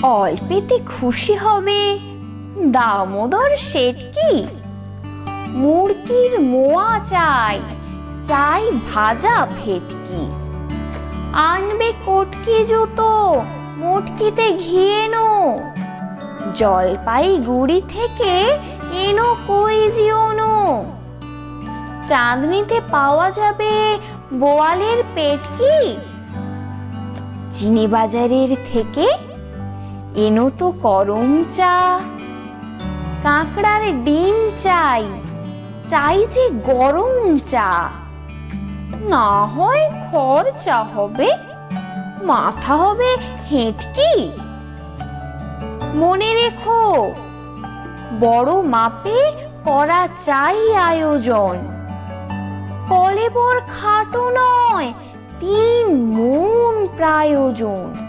অল্পেতে খুশি হবে দামোদর শেঠ কি? মুরগির মোয়া চাই, চাই ভাজা ভেটকি। আনবে কটকি জুতো, মুটকিতে ঘি এনো। জলপাইগুড়ি থেকে এনো কইজি ওনো। চাঁদনিতে পাওয়া যাবে বোয়ালের পেটকি। চিনি বাজারের থেকে এনো তো করম চা। কাঁকড়ার ডিম চাই, চাই যে গরম চা। না হয় খরচা হবে, মাথা হবে হেঁটকি। মনে রেখো বড় মাপে করা চাই আয়োজন। কলেবর খাটো নয়, 3 মণ প্রয়োজন।